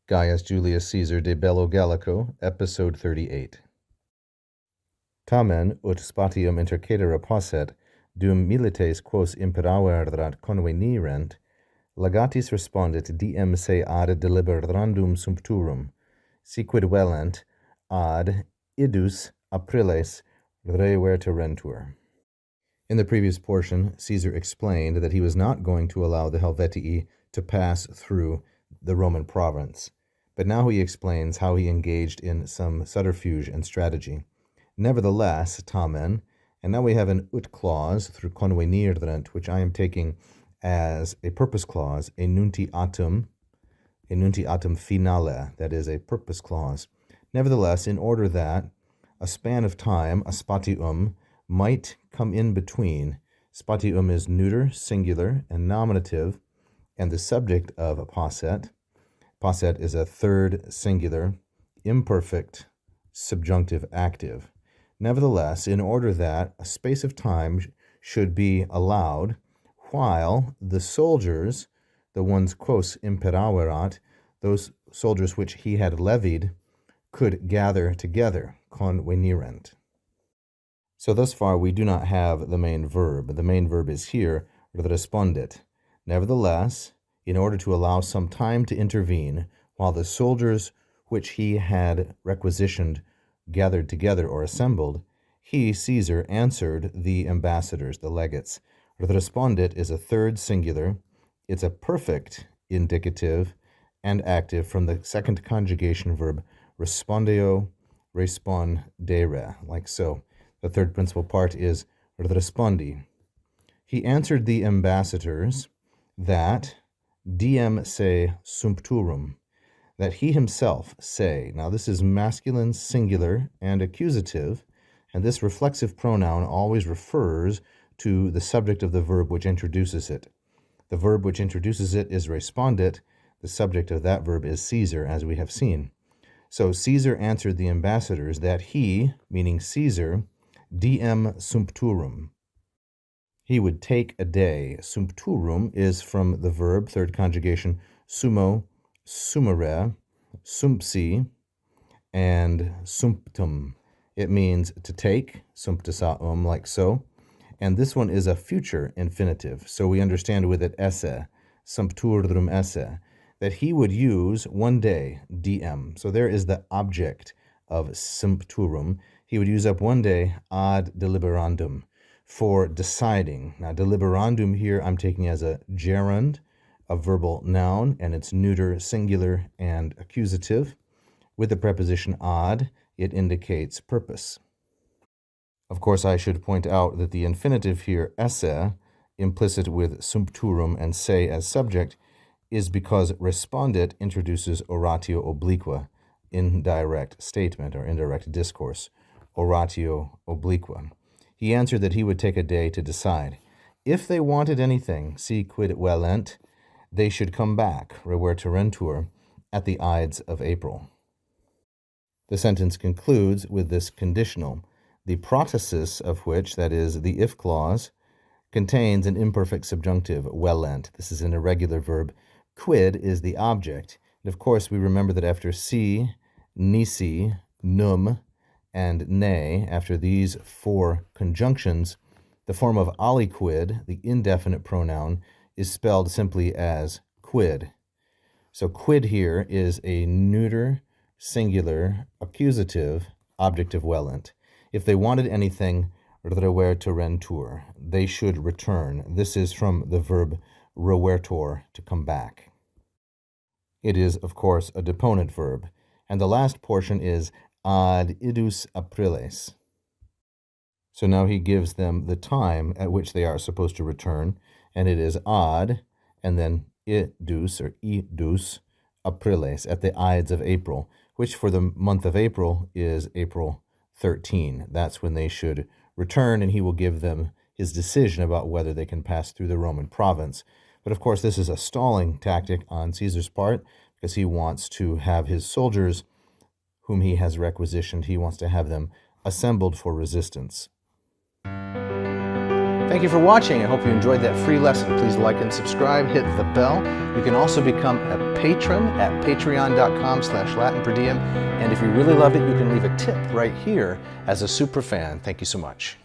Gaius Julius Caesar de Bello Gallico, Episode 38. Tamen ut spatium intercedere posset, dum milites quos imperaverat convenirent, legatis respondit diem se ad deliberandum sumpturum, siquid velent ad idus apriles reverterentur. In the previous portion, Caesar explained that he was not going to allow the Helvetii to pass through the Roman province, but now he explains how he engaged in some subterfuge and strategy. Nevertheless, tamen, and now we have an ut clause through convenirent, which I am taking as a purpose clause, a nuntiatum finale, that is a purpose clause. Nevertheless, in order that a span of time, a spatium, might come in between. Spatium is neuter, singular, and nominative, and the subject of a posset. Posset is a third singular, imperfect, subjunctive active. Nevertheless, in order that a space of time should be allowed while the soldiers, the ones quos imperaverat, those soldiers which he had levied, could gather together, convenirent. So thus far we do not have the main verb. The main verb is here, respondit. Nevertheless, in order to allow some time to intervene while the soldiers which he had requisitioned gathered together or assembled, he, Caesar, answered the ambassadors, the legates. Respondit is a third singular. It's a perfect indicative and active from the second conjugation verb respondeo, respondere, like so. The third principal part is respondi. He answered the ambassadors that diem se sumpturum, that he himself say. Now this is masculine, singular, and accusative, and this reflexive pronoun always refers to the subject of the verb which introduces it. The verb which introduces it is respondit. The subject of that verb is Caesar, as we have seen. So Caesar answered the ambassadors that he, meaning Caesar, diem sumpturum, he would take a day. Sumpturum is from the verb, third conjugation, sumo, sumere, sumpsi, and sumptum. It means to take, sumptasaum, like so. And this one is a future infinitive, so we understand with it esse, sumpturum esse, that he would use one day, diem. So there is the object of sumpturum. He would use up one day ad deliberandum for deciding. Now, deliberandum here I'm taking as a gerund, a verbal noun, and it's neuter, singular, and accusative. With the preposition ad, it indicates purpose. Of course, I should point out that the infinitive here, esse, implicit with sumpturum and se as subject, is because respondit introduces oratio obliqua, indirect statement or indirect discourse, oratio obliqua. He answered that he would take a day to decide. If they wanted anything, si quid velent, they should come back, reverterentur, at the Ides of April. The sentence concludes with this conditional, the protasis of which, that is, the if clause, contains an imperfect subjunctive, velent. This is an irregular verb. Quid is the object. And of course, we remember that after si, nisi, num, and ne, after these four conjunctions, the form of aliquid, the indefinite pronoun, is spelled simply as quid. So quid here is a neuter, singular, accusative, object of velent. If they wanted anything, reverterentur, they should return. This is from the verb revertor, to come back. It is, of course, a deponent verb. And the last portion is ad idus apriles. So now he gives them the time at which they are supposed to return, and it is ad, and then idus, or idus, apriles, at the Ides of April, which for the month of April is April 13. That's when they should return, and he will give them his decision about whether they can pass through the Roman province. But of course, this is a stalling tactic on Caesar's part, because he wants to have his soldiers, whom he has requisitioned, he wants to have them assembled for resistance. Thank you for watching. I hope you enjoyed that free lesson. Please like and subscribe, hit the bell. You can also become a patron at patreon.com/LatinPerDiem. And if you really loved it, you can leave a tip right here as a super fan. Thank you so much.